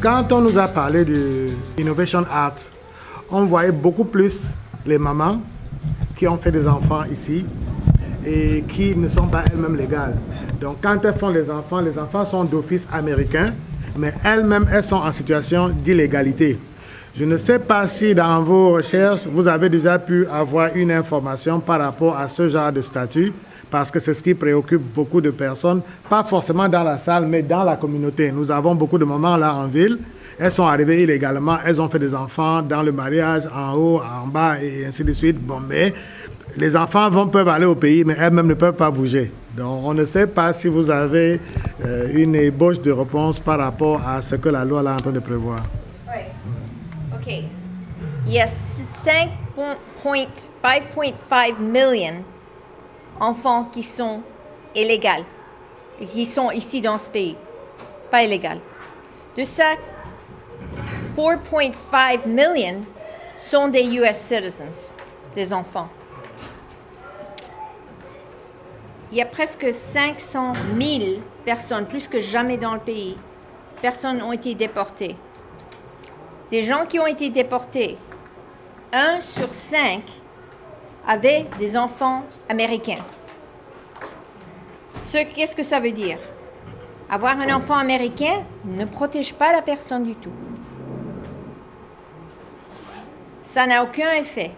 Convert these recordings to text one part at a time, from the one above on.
Quand on nous a parlé de Innovation Act, on voyait beaucoup plus les mamans qui ont fait des enfants ici et qui ne sont pas elles-mêmes légales. Donc quand elles font les enfants sont d'office américains, mais elles-mêmes, elles sont en situation d'illégalité. Je ne sais pas si dans vos recherches, vous avez déjà pu avoir une information par rapport à ce genre de statut, parce que c'est ce qui préoccupe beaucoup de personnes, pas forcément dans la salle, mais dans la communauté. Nous avons beaucoup de mamans là en ville. Elles sont arrivées illégalement, elles ont fait des enfants dans le mariage, en haut, en bas, et ainsi de suite. Bon, mais les enfants peuvent aller au pays, mais elles-mêmes ne peuvent pas bouger. Donc, on ne sait pas si vous avez une ébauche de réponse par rapport à ce que la loi est en train de prévoir. Oui. OK. Il y a 5,5 millions d'enfants qui sont illégaux, et qui sont ici dans ce pays, pas illégaux. De ça, 4,5 millions sont des US citizens, des enfants. Il y a presque 500 000 personnes, plus que jamais dans le pays, personnes ont été déportées. Des gens qui ont été déportés, 1 sur 5 avaient des enfants américains. Qu'est-ce que ça veut dire? Avoir un enfant américain ne protège pas la personne du tout. Ça n'a aucun effet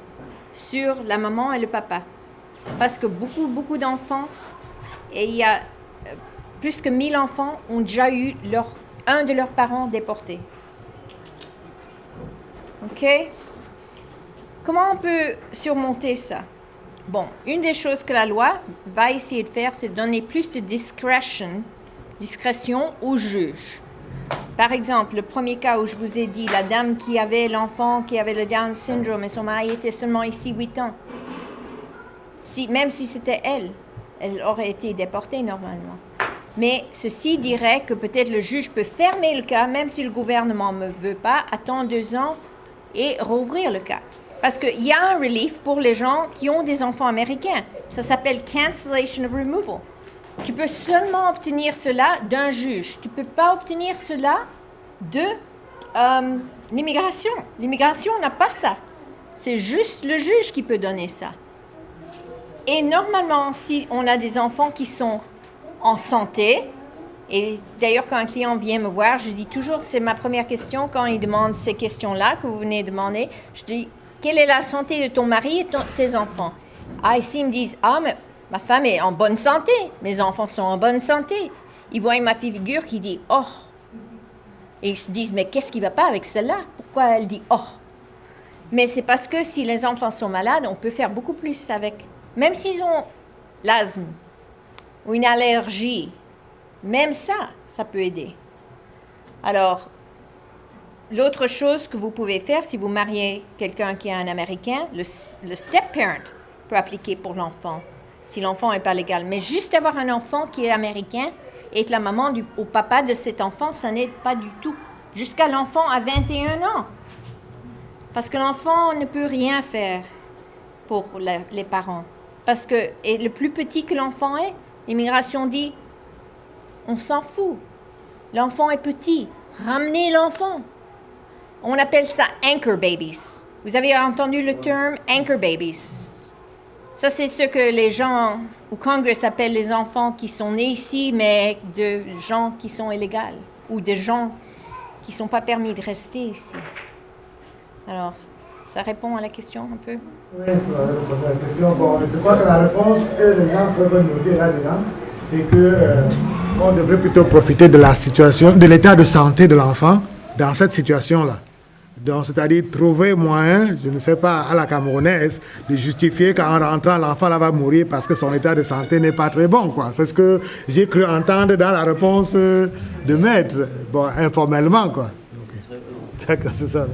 sur la maman et le papa. Parce que beaucoup d'enfants, et il y a plus que 1000 enfants, ont déjà eu un de leurs parents déporté. OK? Comment on peut surmonter ça? Bon, une des choses que la loi va essayer de faire, c'est donner plus de discrétion aux juges. Par exemple, le premier cas où je vous ai dit, la dame qui avait l'enfant, qui avait le Down syndrome, et son mari était seulement ici 8 ans. Même si c'était elle aurait été déportée normalement. Mais ceci dirait que peut-être le juge peut fermer le cas, même si le gouvernement ne veut pas, attendre 2 ans et rouvrir le cas. Parce qu'il y a un relief pour les gens qui ont des enfants américains. Ça s'appelle cancellation of removal. Tu peux seulement obtenir cela d'un juge. Tu ne peux pas obtenir cela de l'immigration. L'immigration n'a pas ça. C'est juste le juge qui peut donner ça. Et normalement, si on a des enfants qui sont en santé, et d'ailleurs, quand un client vient me voir, je dis toujours, c'est ma première question, quand il demande ces questions-là que vous venez de demander, je dis, quelle est la santé de ton mari et tes enfants? Ah, ici, ils me disent, mais ma femme est en bonne santé, mes enfants sont en bonne santé. Ils voient ma figure qui dit, oh. Et ils se disent, mais qu'est-ce qui ne va pas avec celle-là? Pourquoi elle dit, oh? Mais c'est parce que si les enfants sont malades, on peut faire beaucoup plus avec. Même s'ils ont l'asthme ou une allergie, même ça peut aider. Alors, l'autre chose que vous pouvez faire, si vous mariez quelqu'un qui est un Américain, le step-parent peut appliquer pour l'enfant, si l'enfant n'est pas légal. Mais juste avoir un enfant qui est américain et être la maman ou papa de cet enfant, ça n'aide pas du tout. Jusqu'à l'enfant à 21 ans. Parce que l'enfant ne peut rien faire pour les parents. Parce que et le plus petit que l'enfant est, l'immigration dit, on s'en fout. L'enfant est petit. Ramenez l'enfant. On appelle ça anchor babies. Vous avez entendu le terme anchor babies? Ça, c'est ce que les gens au Congrès appellent les enfants qui sont nés ici, mais de gens qui sont illégaux ou de gens qui ne sont pas permis de rester ici. Alors, ça répond à la question un peu? Oui, il faut répondre à la question. Bon, je crois que la réponse que les gens peuvent noter là-dedans, c'est qu'on devrait plutôt profiter de la situation, de l'état de santé de l'enfant dans cette situation-là. Donc, c'est-à-dire trouver moyen, je ne sais pas, à la camerounaise, de justifier qu'en rentrant, l'enfant là va mourir parce que son état de santé n'est pas très bon, quoi. C'est ce que j'ai cru entendre dans la réponse de maître, bon, informellement, quoi. Okay. D'accord, c'est ça.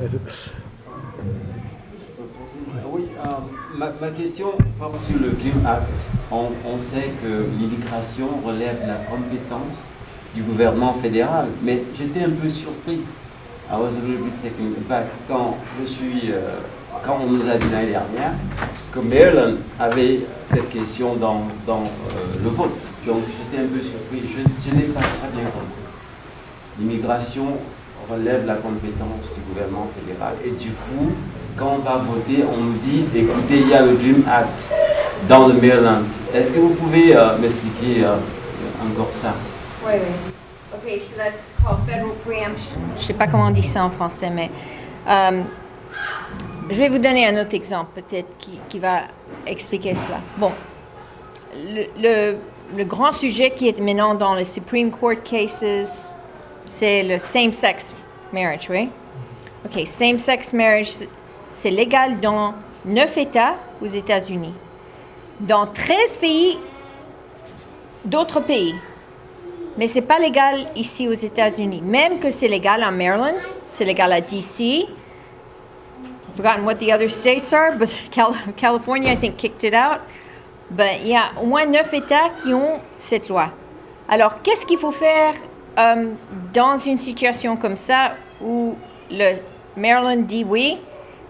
Oui, ma question porte sur le Dream Act. On sait que l'immigration relève de la compétence du gouvernement fédéral, mais j'étais un peu surpris. I was a little bit taken aback quand on nous a dit l'année dernière que Maryland avait cette question dans le vote. Donc j'étais un peu surpris. Je n'ai pas très bien compris. L'immigration relève la compétence du gouvernement fédéral. Et du coup, quand on va voter, on nous dit, écoutez, il y a le Dream Act dans le Maryland. Est-ce que vous pouvez m'expliquer encore ça? Oui, oui. OK, so that's called federal preemption. Je ne sais pas comment on dit ça en français, mais je vais vous donner un autre exemple peut-être qui va expliquer ça. Bon, le grand sujet qui est maintenant dans les Supreme Court cases, c'est le same-sex marriage, oui? OK, same-sex marriage, c'est légal dans 9 États aux États-Unis. Dans 13 pays, d'autres pays. Mais ce n'est pas légal ici aux États-Unis. Même que c'est légal en Maryland, c'est légal à D.C. I've forgotten what the other states are, but California, I think, kicked it out. But il y a au moins 9 États qui ont cette loi. Alors, qu'est-ce qu'il faut faire dans une situation comme ça où le Maryland dit oui,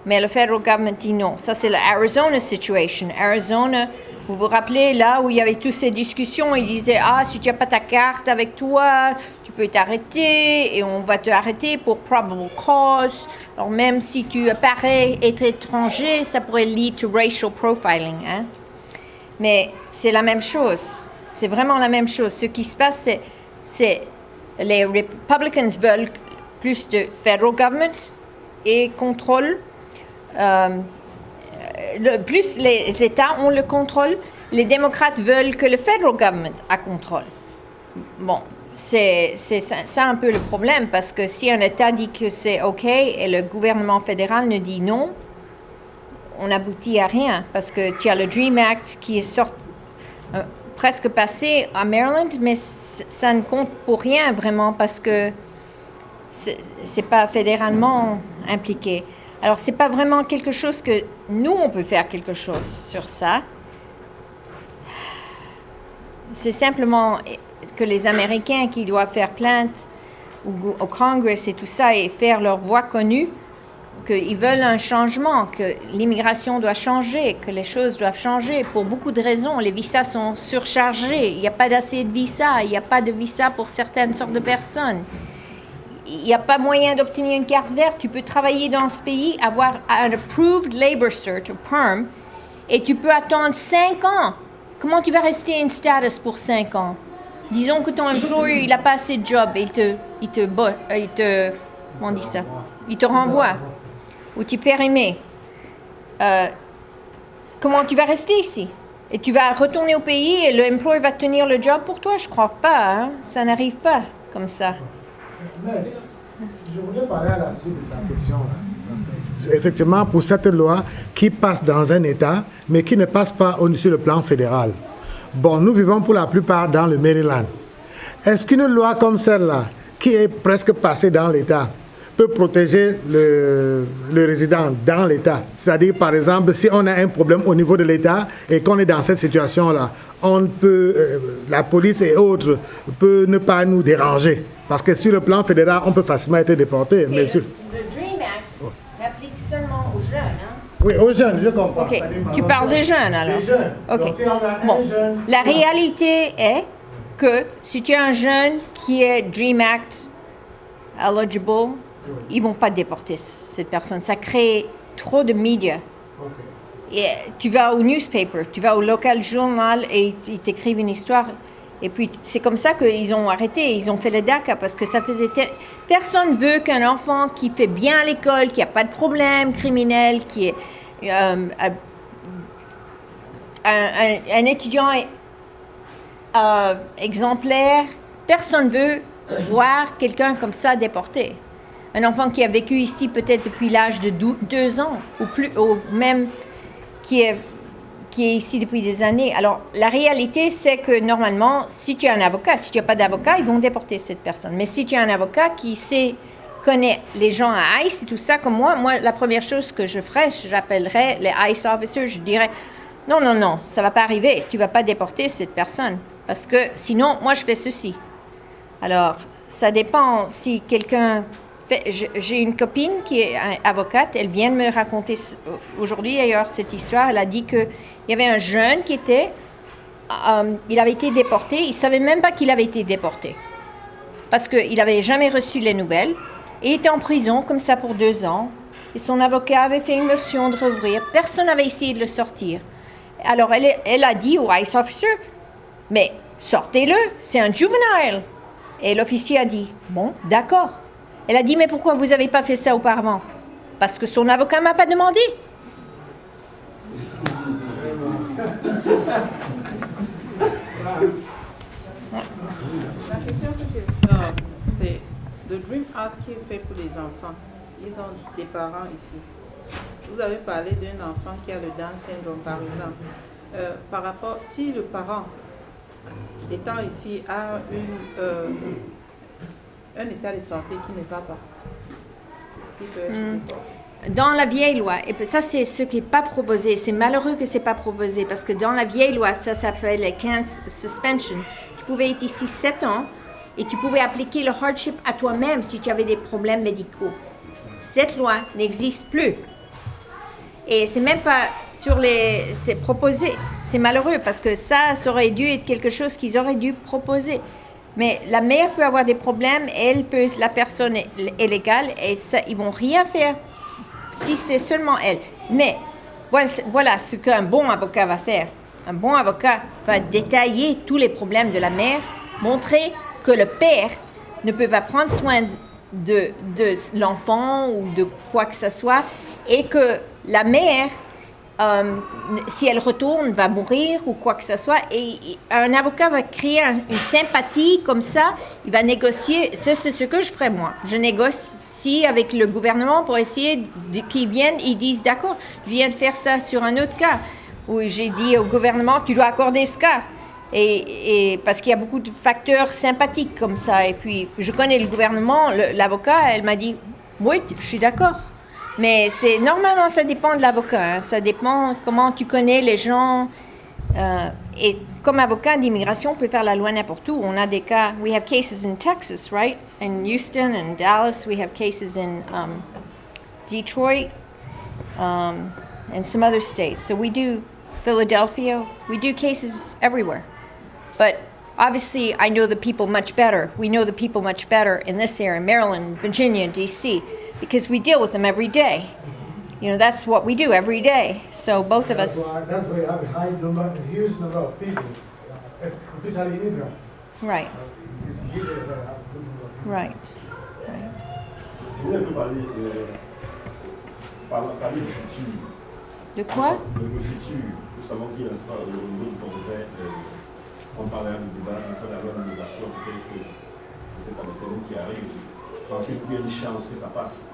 mais le federal government dit non? Ça, c'est la Arizona situation. Arizona, vous vous rappelez, là où il y avait toutes ces discussions, ils disaient « Ah, si tu n'as pas ta carte avec toi, tu peux t'arrêter et on va te arrêter pour probable cause. » Alors, même si tu parais être étranger, ça pourrait lead to racial profiling. Hein? Mais c'est la même chose. C'est vraiment la même chose. Ce qui se passe, c'est les Republicans veulent plus de federal government et contrôle. Plus les États ont le contrôle, les démocrates veulent que le federal government a contrôle. Bon, c'est ça un peu le problème, parce que si un État dit que c'est OK et le gouvernement fédéral ne dit non, on n'aboutit à rien, parce que tu as le Dream Act qui est presque passé à Maryland, mais ça ne compte pour rien vraiment, parce que c'est pas fédéralement impliqué. Alors, c'est pas vraiment quelque chose que nous, on peut faire quelque chose sur ça. C'est simplement que les Américains qui doivent faire plainte au Congrès et tout ça et faire leur voix connue, qu'ils veulent un changement, que l'immigration doit changer, que les choses doivent changer pour beaucoup de raisons. Les visas sont surchargés, il n'y a pas d'assez de visas, il n'y a pas de visas pour certaines sortes de personnes. Il n'y a pas moyen d'obtenir une carte verte. Tu peux travailler dans ce pays, avoir un approved labor cert, ou PERM, et tu peux attendre 5 ans. Comment tu vas rester in status pour 5 ans? Disons que ton employeur, il n'a pas assez de job et il te comment on dit ça? Il te renvoie. Ou tu es périmé. Comment tu vas rester ici? Et tu vas retourner au pays et l'employeur va tenir le job pour toi? Je ne crois pas. Hein? Ça n'arrive pas comme ça. Mais je voudrais parler à la suite de sa question. Effectivement, pour cette loi qui passe dans un État, mais qui ne passe pas sur le plan fédéral. Bon, nous vivons pour la plupart dans le Maryland. Est-ce qu'une loi comme celle-là, qui est presque passée dans l'État, peut protéger le résident dans l'État? C'est-à-dire, par exemple, si on a un problème au niveau de l'État et qu'on est dans cette situation-là, on peut, la police et autres peut ne pas nous déranger. Parce que sur le plan fédéral, on peut facilement être déporté. Mais le Dream Act n'applique seulement aux jeunes, hein? Oui, aux jeunes, je comprends. OK. Tu parles des jeunes, alors? Des jeunes. OK. Donc, si on a Bon. un jeune... La réalité est que si tu as un jeune qui est Dream Act eligible, ils ne vont pas déporter cette personne. Ça crée trop de médias. Okay. Et tu vas au newspaper, tu vas au local journal et ils t'écrivent une histoire. Et puis, c'est comme ça qu'ils ont arrêté, ils ont fait le DACA, parce que ça faisait... Personne ne veut qu'un enfant qui fait bien à l'école, qui n'a pas de problème criminel, qui est un étudiant exemplaire, personne ne veut voir quelqu'un comme ça déporté. Un enfant qui a vécu ici peut-être depuis l'âge de 2 ans, ou plus, ou même qui est ici depuis des années. Alors, la réalité, c'est que normalement, si tu as un avocat, si tu n'as pas d'avocat, ils vont déporter cette personne. Mais si tu as un avocat qui connaît les gens à ICE et tout ça, comme moi, la première chose que je ferais, j'appellerais les ICE officers, je dirais, non, ça ne va pas arriver, tu ne vas pas déporter cette personne. Parce que sinon, moi, je fais ceci. Alors, ça dépend si quelqu'un... J'ai une copine qui est avocate, elle vient de me raconter aujourd'hui d'ailleurs cette histoire. Elle a dit qu'il y avait un jeune qui il avait été déporté, il ne savait même pas qu'il avait été déporté. Parce qu'il n'avait jamais reçu les nouvelles. Il était en prison comme ça pour 2 ans. Et son avocat avait fait une motion de rouvrir. Personne n'avait essayé de le sortir. Alors elle a dit au ICE officer, mais sortez-le, c'est un juvenile. Et l'officier a dit, bon, d'accord. Elle a dit, mais pourquoi vous n'avez pas fait ça auparavant? Parce que son avocat ne m'a pas demandé. La question que j'ai, c'est le Dream Art qui est fait pour les enfants. Ils ont des parents ici. Vous avez parlé d'un enfant qui a le Down syndrome, par exemple. Par rapport, si le parent, étant ici, a un état de santé qui ne va pas, est-ce qu'il peut être Dans la vieille loi, et ça c'est ce qui n'est pas proposé, c'est malheureux que ce n'est pas proposé, parce que dans la vieille loi, ça s'appelle le Can't Suspension. Tu pouvais être ici 7 ans et tu pouvais appliquer le hardship à toi-même si tu avais des problèmes médicaux. Cette loi n'existe plus. Et c'est même pas c'est proposé. C'est malheureux parce que ça aurait dû être quelque chose qu'ils auraient dû proposer. Mais la mère peut avoir des problèmes, la personne est légale et ça, ils vont rien faire si c'est seulement elle. Mais voilà ce qu'un bon avocat va faire. Un bon avocat va détailler tous les problèmes de la mère, montrer que le père ne peut pas prendre soin de l'enfant ou de quoi que ce soit et que la mère, si elle retourne, va mourir ou quoi que ce soit. Et un avocat va créer une sympathie comme ça. Il va négocier. C'est ce que je ferais moi. Je négocie avec le gouvernement pour essayer qu'ils viennent. Ils disent d'accord, je viens de faire ça sur un autre cas où j'ai dit au gouvernement tu dois accorder ce cas. Et parce qu'il y a beaucoup de facteurs sympathiques comme ça. Et puis, je connais le gouvernement, l'avocat, elle m'a dit, oui, je suis d'accord. Mais normalement, ça dépend de l'avocat. Hein. Ça dépend comment tu connais les gens. Et comme avocat d'immigration, on peut faire la loi n'importe où. On a des cas, we have cases in Texas, right? In Houston and Dallas, we have cases in Detroit and some other states. So we do Philadelphia, we do cases everywhere. But obviously, I know the people much better. We know the people much better in this area, Maryland, Virginia, D.C., because we deal with them every day. You know, that's what we do every day. So both of us. That's why you have a huge number of people, especially immigrants. Right. It is easier to have a good number of people. Right. Je voulais un peu parler du futur. De quoi? Le futur. Nous savons qu'il y a au niveau du Congrès, on parlait du débat, on fait la loi d'immigration, peut-être que c'est pas des séries qui arrivent. Pensez qu'il y a une chance que ça passe.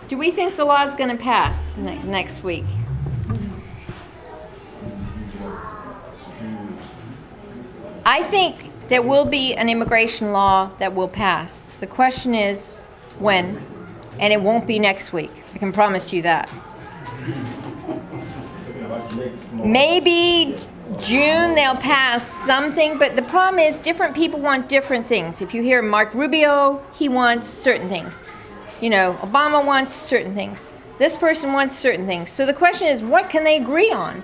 Do we think the law is going to pass next week? I think there will be an immigration law that will pass. The question is when, and it won't be next week. I can promise you that. Maybe June they'll pass something, but the problem is different people want different things. If you hear Mark Rubio, he wants certain things. You know, Obama wants certain things. This person wants certain things. So the question is, what can they agree on?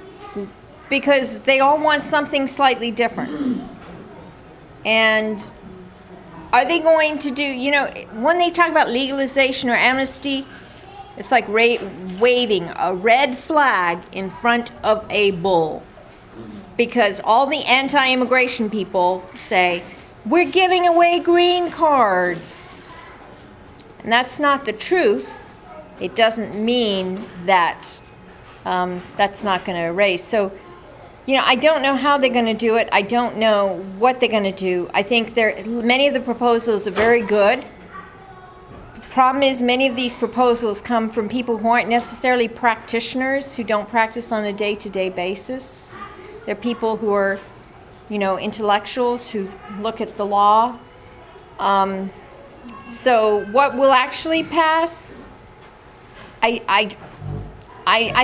Because they all want something slightly different. And are they going to do, you know, when they talk about legalization or amnesty, it's like waving a red flag in front of a bull. Because all the anti-immigration people say, we're giving away green cards. And that's not the truth. It doesn't mean that that's not going to erase. So, you know, I don't know how they're going to do it. I don't know what they're going to do. I think many of the proposals are very good. The problem is many of these proposals come from people who aren't necessarily practitioners, who don't practice on a day-to-day basis. They're people who are, you know, intellectuals who look at the law. So what will actually pass? I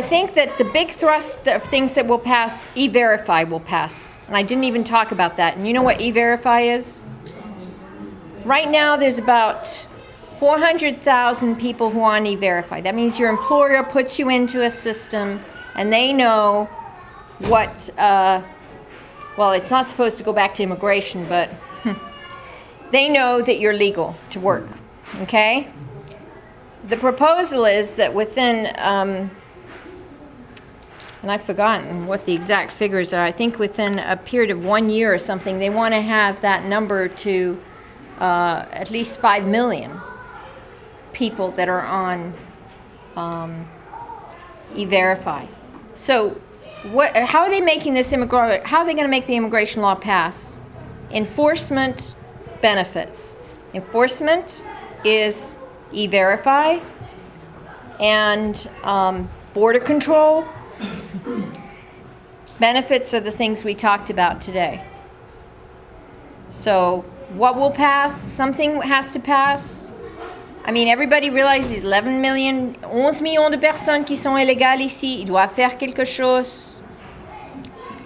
think that the big thrust of things that will pass, E-Verify will pass. And I didn't even talk about that. And you know what E-Verify is? Right now there's about 400,000 people who are on E-Verify. That means your employer puts you into a system and they know what, well, it's not supposed to go back to immigration, but they know that you're legal to work, okay? The proposal is that within, and I've forgotten what the exact figures are, I think within a period of 1 year or something, they want to have that number to at least 5 million people that are on E-Verify. So how are they making this how are they going to make the immigration law pass? Enforcement benefits. Enforcement is E-Verify and border control. Benefits are the things we talked about today. So what will pass? Something has to pass. I mean, everybody realizes 11 million de personnes qui sont illégales ici. Ils doivent faire quelque chose.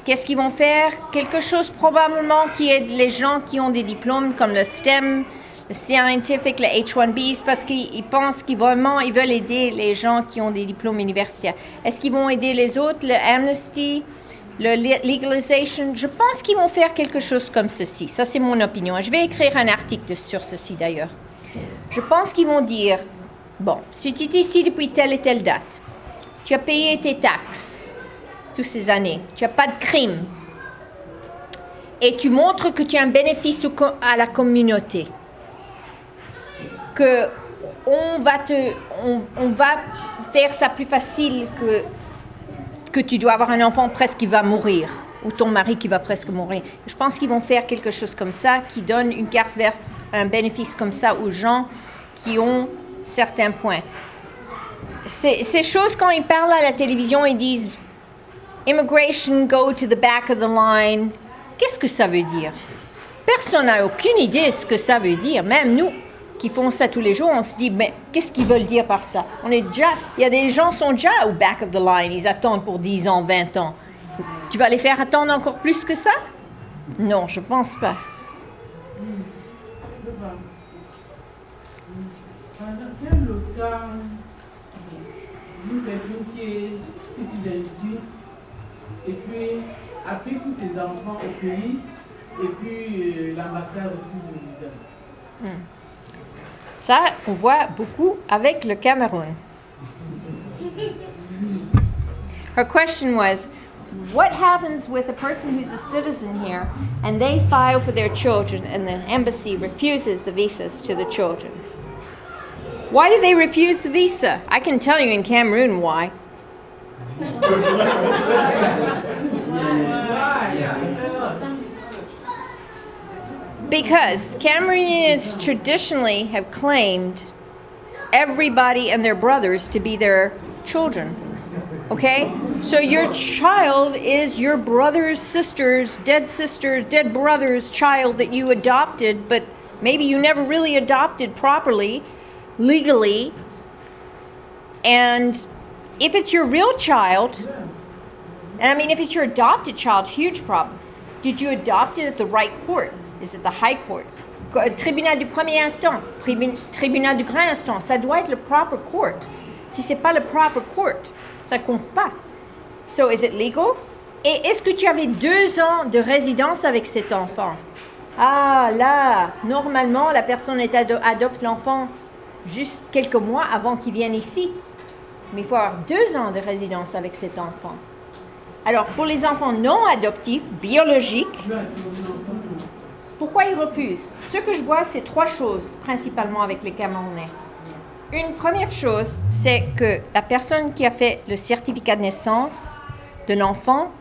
Qu'est-ce qu'ils vont faire? Quelque chose probablement qui aide les gens qui ont des diplômes comme le STEM, le scientific, le H1Bs, parce qu'ils pensent qu'ils veulent aider les gens qui ont des diplômes universitaires. Est-ce qu'ils vont aider les autres, le amnesty, le legalization? Je pense qu'ils vont faire quelque chose comme ceci. Ça, c'est mon opinion. Je vais écrire un article sur ceci d'ailleurs. Je pense qu'ils vont dire, bon, si tu es ici depuis telle et telle date, tu as payé tes taxes toutes ces années, tu n'as pas de crime, et tu montres que tu as un bénéfice à la communauté, que on va faire ça plus facile que tu dois avoir un enfant presque qui va mourir, ou ton mari qui va presque mourir. Je pense qu'ils vont faire quelque chose comme ça, qui donne une carte verte, un bénéfice comme ça aux gens qui ont certains points. Ces choses, quand ils parlent à la télévision, ils disent « Immigration, go to the back of the line ». Qu'est-ce que ça veut dire? Personne n'a aucune idée de ce que ça veut dire. Même nous qui font ça tous les jours, on se dit « Mais qu'est-ce qu'ils veulent dire par ça ?» Il y a des gens qui sont déjà au back of the line, ils attendent pour 10 ans, 20 ans. Tu vas les faire attendre encore plus que ça? Non, je pense pas. Quel est le cas d'une personne qui est citoyenne ici et puis applique tous ses enfants au pays et puis l'ambassade refuse le visa? Ça, on voit beaucoup avec le Cameroun. Her question was, what happens with a person who's a citizen here and they file for their children and the embassy refuses the visas to the children? Why do they refuse the visa? I can tell you in Cameroon why. Because Cameroonians traditionally have claimed everybody and their brothers to be their children. Okay? So your child is your brother's sister's, dead brother's child that you adopted, but maybe you never really adopted properly, legally. And if it's your real child, and I mean, if it's your adopted child, huge problem. Did you adopt it at the right court? Is it the high court? Tribunal du premier instant, tribunal du grand instant, ça doit être le proper court. Si c'est pas le proper court, ça compte pas. So, is it legal? Et est-ce que tu avais 2 ans de résidence avec cet enfant? Ah, là, normalement, la personne adopte l'enfant juste quelques mois avant qu'il vienne ici. Mais il faut avoir 2 ans de résidence avec cet enfant. Alors, pour les enfants non adoptifs, biologiques, pourquoi ils refusent? Ce que je vois, c'est 3 choses, principalement avec les Camerounais. Une première chose, c'est que la personne qui a fait le certificat de naissance de l'enfant,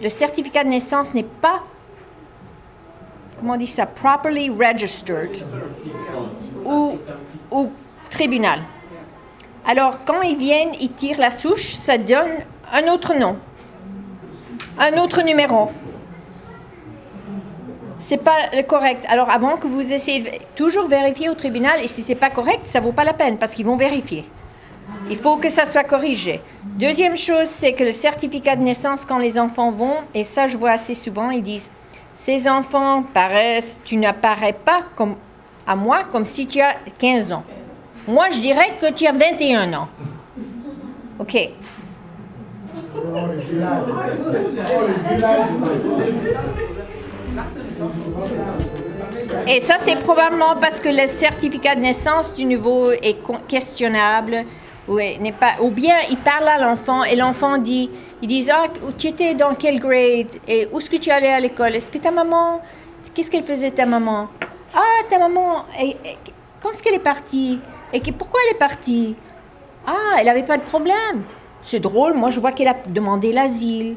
le certificat de naissance n'est pas, comment on dit ça, properly registered au tribunal. Alors, quand ils viennent, ils tirent la souche, ça donne un autre nom, un autre numéro. C'est pas le correct. Alors, avant que vous essayez de toujours vérifier au tribunal, et si c'est pas correct, ça vaut pas la peine parce qu'ils vont vérifier. Il faut que ça soit corrigé. Deuxième chose, c'est que le certificat de naissance, quand les enfants vont, et ça je vois assez souvent, ils disent « Ces enfants paraissent, tu n'apparais pas comme, à moi comme si tu as 15 ans. Moi, je dirais que tu as 21 ans. » OK. Et ça, c'est probablement parce que le certificat de naissance du nouveau est questionnable ou bien il parle à l'enfant et l'enfant dit, ils disent, ah, tu étais dans quel grade et où est-ce que tu allais à l'école? Est-ce que ta maman, qu'est-ce qu'elle faisait ta maman? Ah, ta maman, quand est-ce qu'elle est partie? Et pourquoi elle est partie? Ah, elle n'avait pas de problème. C'est drôle, moi je vois qu'elle a demandé l'asile.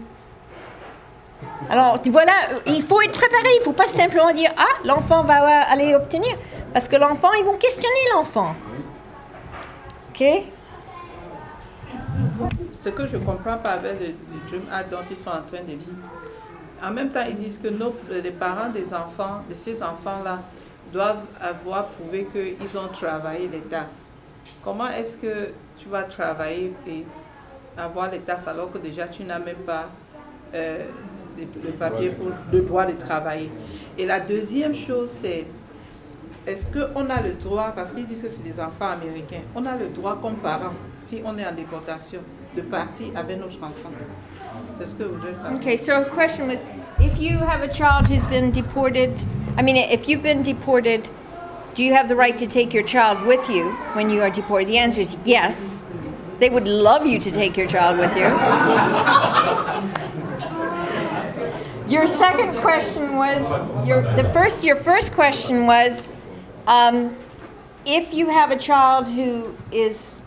Alors, voilà, il faut être préparé, il ne faut pas simplement dire « Ah, l'enfant va aller obtenir ». Parce que l'enfant, ils vont questionner l'enfant. OK? Ce que je ne comprends pas avec le Dream Act dont ils sont en train de dire, en même temps, ils disent que les parents des enfants, de ces enfants-là, doivent avoir prouvé qu'ils ont travaillé les tasses. Comment est-ce que tu vas travailler et avoir les tasses alors que déjà tu n'as même pas le papier pour le droit de travailler? Et la deuxième chose, c'est est-ce qu'on a le droit, parce qu'ils disent que c'est des enfants américains, on a le droit comme parents, si on est en déportation, de partir avec notre enfant? C'est ce que vous voulez savoir. Okay, so the question was, if you have a child who's been deported, if you've been deported, do you have the right to take your child with you when you are deported? The answer is yes. They would love you to take your child with you. Your second question was, your first question was, if you have a child who is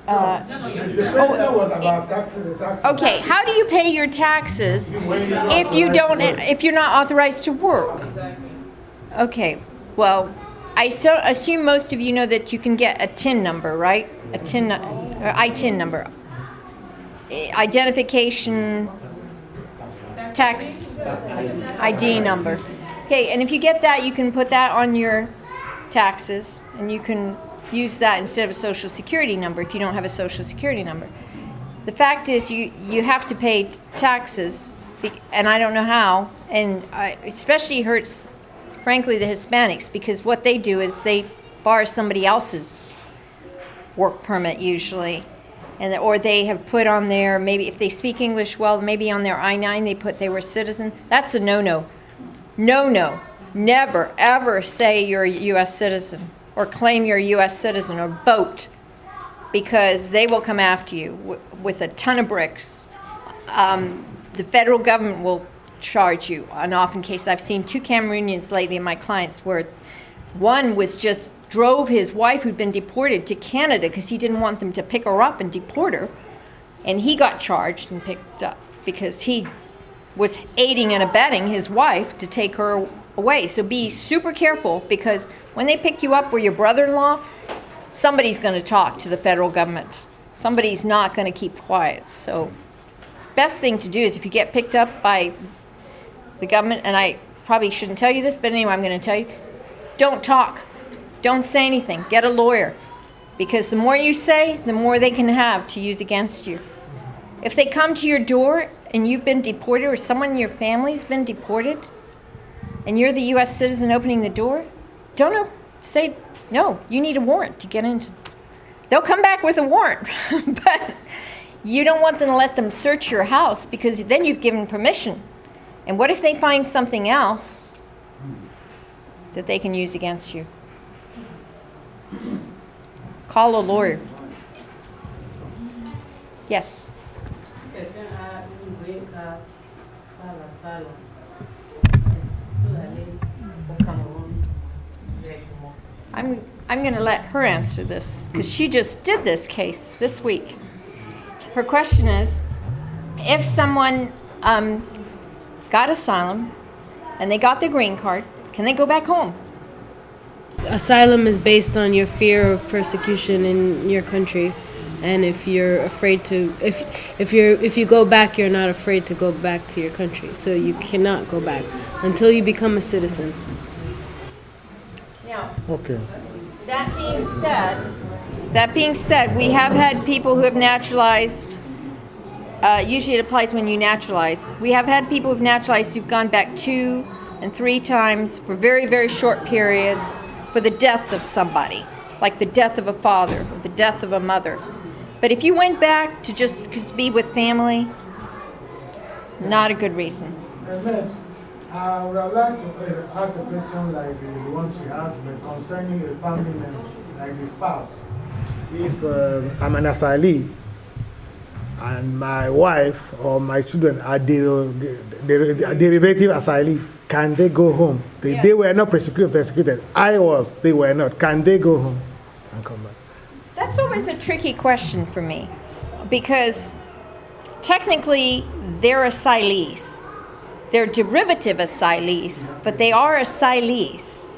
The question was about taxes. okay, how do you pay your taxes if you're not authorized to work? Okay, well, I assume most of you know that you can get a TIN number, right? A TIN, ITIN number, identification tax ID number. Okay, and if you get that, you can put that on your taxes, and you can use that instead of a social security number if you don't have a social security number. The fact is you have to pay taxes, and I don't know how, and especially hurts, frankly, the Hispanics, because what they do is they borrow somebody else's work permit usually, or they have put on their, maybe if they speak English well, maybe on their I-9 they put they were citizen. That's a no-no. No-no. Never, ever say you're a U.S. citizen or claim you're a U.S. citizen or vote, because they will come after you with a ton of bricks. The federal government will charge you. And often cases, I've seen 2 Cameroonians lately in my clients where one was just drove his wife who'd been deported to Canada because he didn't want them to pick her up and deport her. And he got charged and picked up because he was aiding and abetting his wife to take her away. So be super careful, because when they pick you up or your brother-in-law, somebody's going to talk to the federal government. Somebody's not going to keep quiet. So best thing to do is, if you get picked up by the government, and I probably shouldn't tell you this, but anyway, I'm going to tell you, don't talk. Don't say anything. Get a lawyer, because the more you say, the more they can have to use against you. If they come to your door and you've been deported, or someone in your family's been deported, and you're the U.S. citizen opening the door, say, no, you need a warrant to get into. They'll come back with a warrant, but you don't want them to let them search your house, because then you've given permission. And what if they find something else that they can use against you? Call a lawyer. Yes. Quelqu'un a une green card par la salle, est-ce qu'il peut aller au Cameroun directement? I'm going to let her answer this, because she just did this case this week. Her question is, if someone got asylum and they got their green card, can they go back home? Asylum is based on your fear of persecution in your country, and if you're afraid to, if you go back, you're not afraid to go back to your country. So you cannot go back until you become a citizen. Now, Okay. that being said, we have had people who have naturalized. Usually it applies when you naturalize. We have had people who've naturalized who've gone back 2 and 3 times for very, very short periods for the death of somebody, like the death of a father or the death of a mother. But if you went back to just be with family, not a good reason. I would have liked to ask a question like the one she asked, but concerning a family member, like the spouse. If I'm an asylee and my wife or my children are derivative asylee, can they go home? They were not persecuted. I was, they were not. Can they go home and come back? That's always a tricky question for me because technically they're asylees. They're derivative asylees, but they are asylees.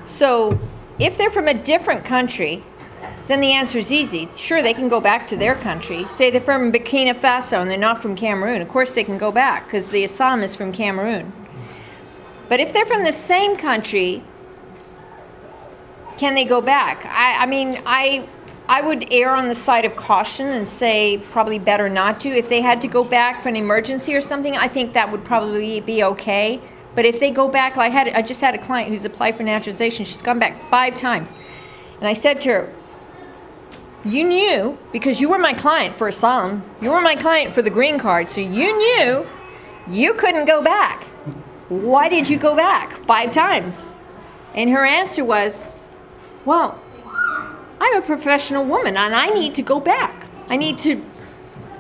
So if they're from a different country, then the answer is easy. Sure, they can go back to their country. Say they're from Burkina Faso and they're not from Cameroon. Of course they can go back because the Assam is from Cameroon. But if they're from the same country, can they go back? I mean, I would err on the side of caution and say probably better not to. If they had to go back for an emergency or something, I think that would probably be okay. But if they go back, like I just had a client who's applied for naturalization. She's gone back 5 times. And I said to her, you knew, because you were my client for asylum, you were my client for the green card, so you knew you couldn't go back. Why did you go back 5 times? And her answer was, well, I'm a professional woman and I need to go back. I need to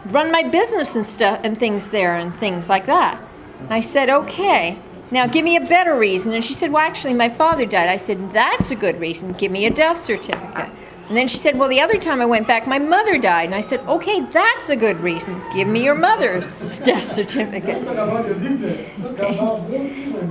run my business and stuff and things there and things like that. And I said, okay, now give me a better reason. And she said, well, actually, my father died. I said, that's a good reason. Give me a death certificate. And then she said, well, the other time I went back, my mother died. And I said, okay, that's a good reason. Give me your mother's death certificate. Okay.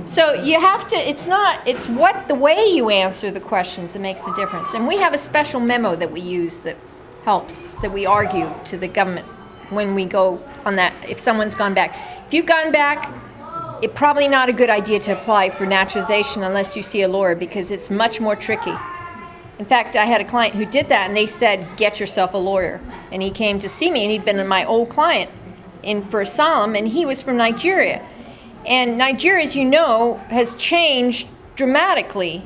So you have to, it's the way you answer the questions that makes a difference. And we have a special memo that we use that helps, that we argue to the government when we go on that, if someone's gone back. If you've gone back, it's probably not a good idea to apply for naturalization unless you see a lawyer because it's much more tricky. In fact, I had a client who did that and they said, get yourself a lawyer. And he came to see me and he'd been my old client in for asylum and he was from Nigeria. And Nigeria, as you know, has changed dramatically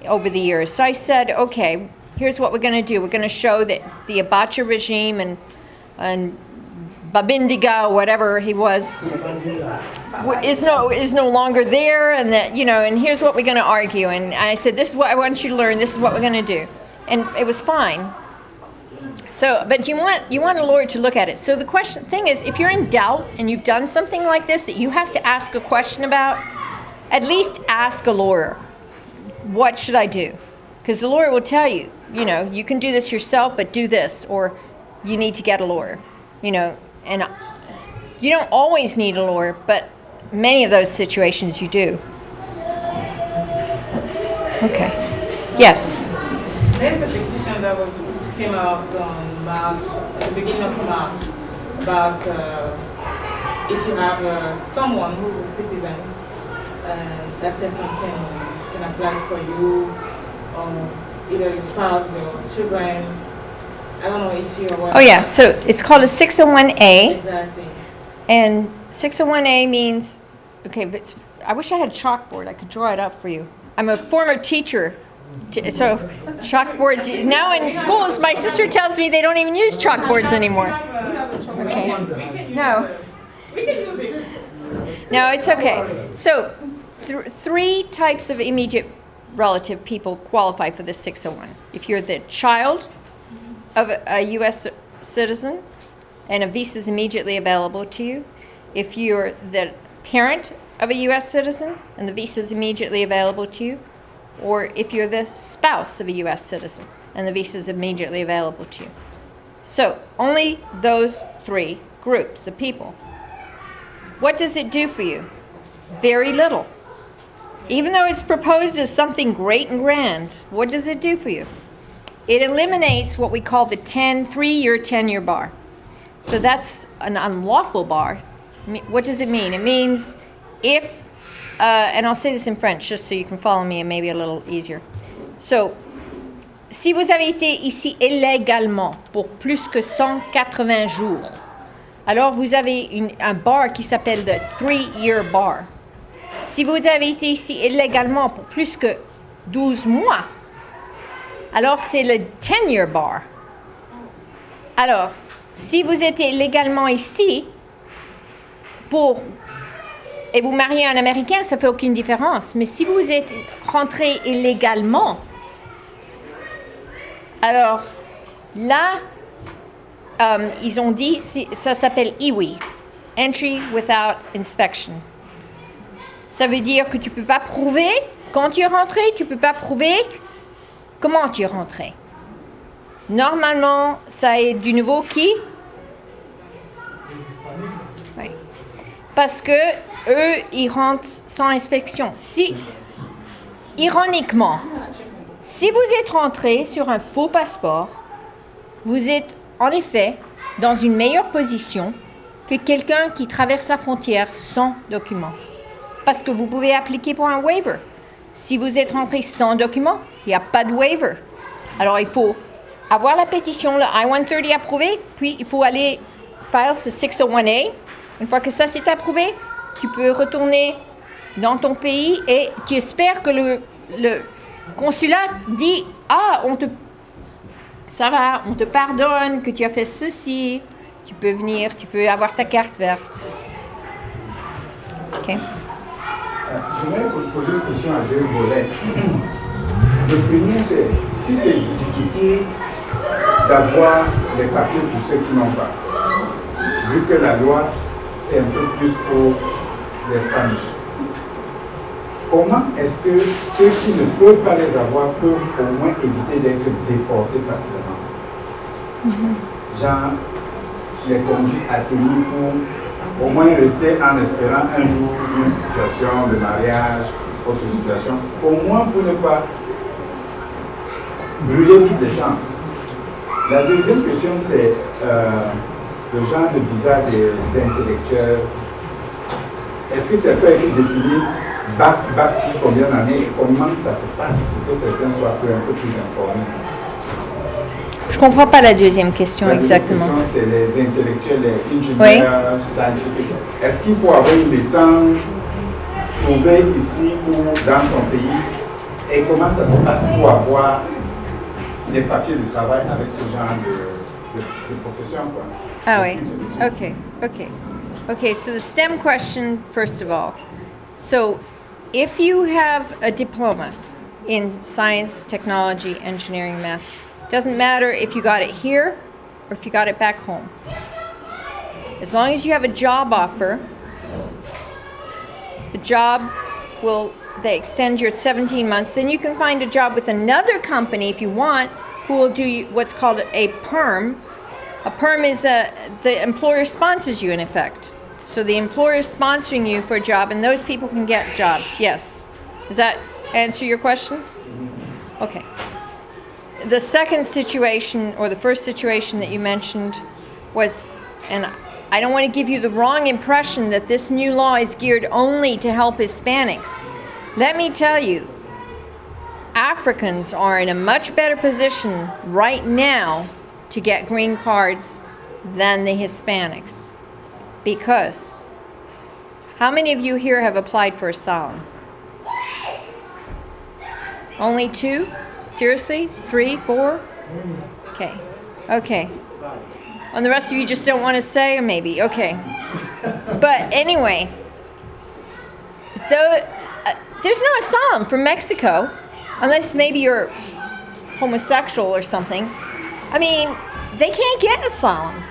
over the years. So I said, okay, here's what we're going to do. We're going to show that the Abacha regime and Babindiga, or whatever he was, is no longer there, and that, you know, and here's what we're going to argue. And I said, this is what I want you to learn. This is what we're going to do, and it was fine. So, but you want a lawyer to look at it. So the thing is, if you're in doubt and you've done something like this that you have to ask a question about, at least ask a lawyer. What should I do? Because the lawyer will tell you, you know, you can do this yourself, but do this, or you need to get a lawyer, you know. And you don't always need a lawyer, but many of those situations you do. Okay. Yes. There's a petition that came out on March, at the beginning of March, about if you have someone who's a citizen, that person can apply for you, or either your spouse, your children. I don't know if you're aware. Oh yeah, so it's called a 601A. Exactly. And 601A means, okay, I wish I had a chalkboard. I could draw it up for you. I'm a former teacher, so chalkboards, now in schools, my sister tells me they don't even use chalkboards anymore. Okay. No. We can use it. No, it's okay. So 3 types of immediate relative people qualify for the 601. If you're the child of a U.S. citizen and a visa is immediately available to you, if you're the parent of a U.S. citizen and the visa is immediately available to you, or if you're the spouse of a U.S. citizen and the visa is immediately available to you. So only those 3 groups of people. What does it do for you? Very little. Even though it's proposed as something great and grand, what does it do for you? It eliminates what we call the 3-year tenure bar. So that's an unlawful bar. What does it mean? It means if, and I'll say this in French just so you can follow me and maybe a little easier. So, si vous avez été ici illégalement pour plus que 180 jours, alors vous avez un bar qui s'appelle le 3-year bar. Si vous avez été ici illégalement pour plus que 12 mois, alors c'est le 10-year bar. Alors, si vous êtes légalement ici pour et vous mariez un Américain, ça fait aucune différence. Mais si vous êtes rentré illégalement, alors là, ils ont dit, ça s'appelle EWI, Entry Without Inspection. Ça veut dire que tu ne peux pas prouver quand tu es rentré, tu ne peux pas prouver comment tu es rentré. Normalement, ça est du nouveau qui? Oui. Parce que eux, ils rentrent sans inspection. Ironiquement, si vous êtes rentré sur un faux passeport, vous êtes en effet dans une meilleure position que quelqu'un qui traverse la frontière sans document. Parce que vous pouvez appliquer pour un waiver. Si vous êtes rentré sans document, il n'y a pas de waiver. Alors, il faut avoir la pétition, le I-130 approuvé, puis il faut aller faire ce 601A. Une fois que ça c'est approuvé, tu peux retourner dans ton pays et tu espères que le consulat dit « Ah, ça va, on te pardonne que tu as fait ceci, tu peux venir, tu peux avoir ta carte verte. » OK. J'aimerais poser une question à deux volets. Le premier, c'est si c'est difficile d'avoir les papiers pour ceux qui n'ont pas, vu que la loi, c'est un peu plus pour les Spanish. Comment est-ce que ceux qui ne peuvent pas les avoir peuvent au moins éviter d'être déportés facilement? Genre, les conduits à tenir pour au moins rester en espérant un jour une situation de mariage, autre situation, au moins pour ne pas brûler toutes les chances. La deuxième question, c'est le genre de visa des intellectuels. Est-ce que ça peut être défini bac plus combien d'années et comment ça se passe pour que certains soient un peu plus informés? Je ne comprends pas la deuxième question exactement. La deuxième question, c'est les intellectuels, les ingénieurs, scientifiques. Est-ce qu'il faut avoir une licence trouvée ici ou dans son pays? Et comment ça se passe pour avoir les papiers de travail avec ce genre de profession, quoi? Ah oui, okay, so the STEM question, first of all. So, if you have a diploma in science, technology, engineering, math, doesn't matter if you got it here or if you got it back home. As long as you have a job offer, the job they extend your 17 months, then you can find a job with another company if you want, who will do what's called a PERM. A PERM is the employer sponsors you in effect. So the employer is sponsoring you for a job, and those people can get jobs. Yes. Does that answer your questions? Okay. The second situation, or the first situation that you mentioned was, and I don't want to give you the wrong impression that this new law is geared only to help Hispanics. Let me tell you, Africans are in a much better position right now to get green cards than the Hispanics. Because how many of you here have applied for asylum? Only 2? Seriously? 3, 4? Okay. And the rest of you just don't want to say, or maybe? Okay. But anyway, there's no asylum from Mexico, unless maybe you're homosexual or something. I mean, they can't get asylum.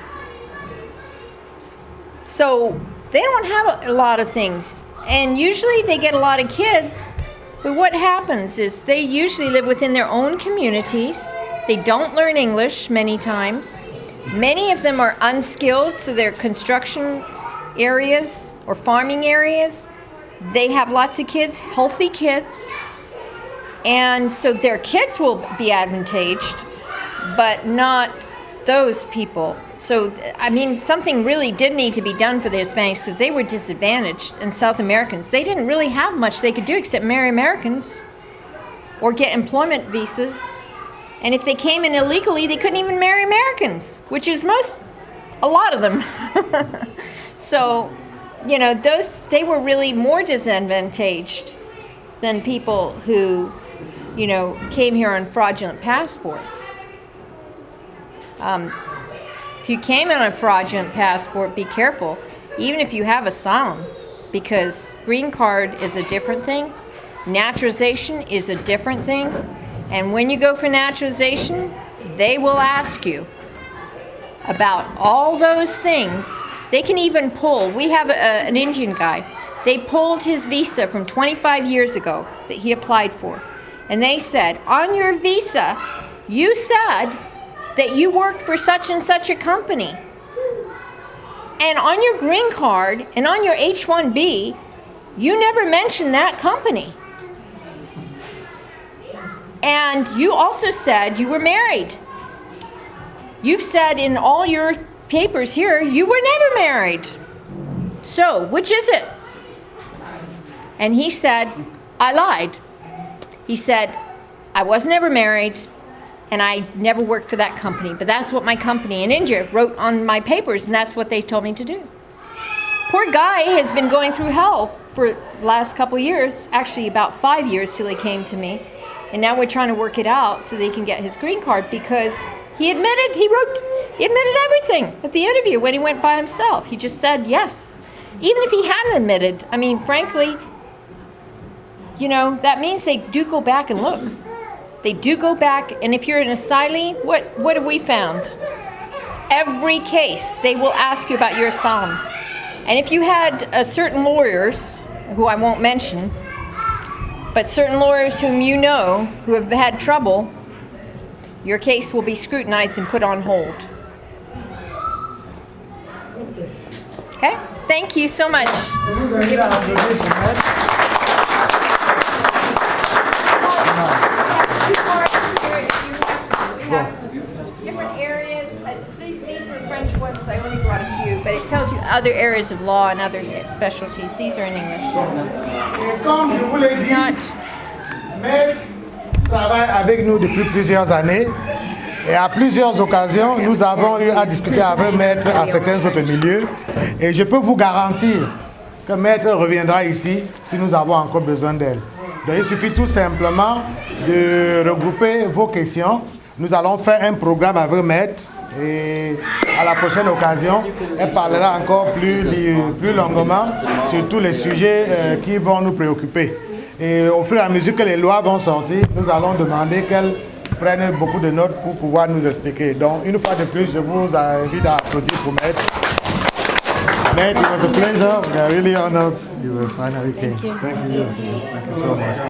So they don't have a lot of things. And usually they get a lot of kids. But what happens is they usually live within their own communities. They don't learn English many times. Many of them are unskilled, so they're construction areas or farming areas. They have lots of kids, healthy kids. And so their kids will be advantaged, but not those people. So, I mean, something really did need to be done for the Hispanics because they were disadvantaged, and South Americans. They didn't really have much they could do except marry Americans or get employment visas. And if they came in illegally, they couldn't even marry Americans, which is a lot of them. So, you know, they were really more disadvantaged than people who, you know, came here on fraudulent passports. If you came on a fraudulent passport, be careful. Even if you have asylum, because green card is a different thing. Naturalization is a different thing. And when you go for naturalization, they will ask you about all those things. They can even pull. We have an Indian guy. They pulled his visa from 25 years ago that he applied for. And they said, on your visa, you said that you worked for such and such a company. And on your green card and on your H-1B, you never mentioned that company. And you also said you were married. You've said in all your papers here, you were never married. So, which is it? And he said, I lied. He said, I was never married, and I never worked for that company. But that's what my company in India wrote on my papers, and that's what they told me to do. Poor guy has been going through hell for the last couple of years, actually about 5 years till he came to me. And now we're trying to work it out so that he can get his green card, because he admitted everything at the interview when he went by himself. He just said yes. Even if he hadn't admitted, I mean, frankly, you know, that means they do go back and look. They do go back, and if you're an asylee, what have we found? Every case, they will ask you about your asylum. And if you had certain lawyers, who I won't mention, but certain lawyers whom you know who have had trouble, your case will be scrutinized and put on hold. Okay? Thank you so much. Different areas. These are the French ones. I only brought a few, but it tells you other areas of law and other specialties. These are in English. Et comme je vous l'ai dit, Maître travaille avec nous depuis plusieurs années. Et à plusieurs occasions, nous avons eu à discuter avec Maître à certains autres milieux. Et je peux vous garantir que Maître reviendra ici si nous avons encore besoin d'elle. Donc il suffit tout simplement de regrouper vos questions. Nous allons faire un programme avec Maître. Et à la prochaine occasion, elle parlera encore plus longuement sur tous les sujets qui vont nous préoccuper. Et au fur et à mesure que les lois vont sortir, nous allons demander qu'elle prenne beaucoup de notes pour pouvoir nous expliquer. Donc, une fois de plus, je vous invite à applaudir pour Maître. Maître, it was a pleasure. We are really honored you were finally came. Thank you so much.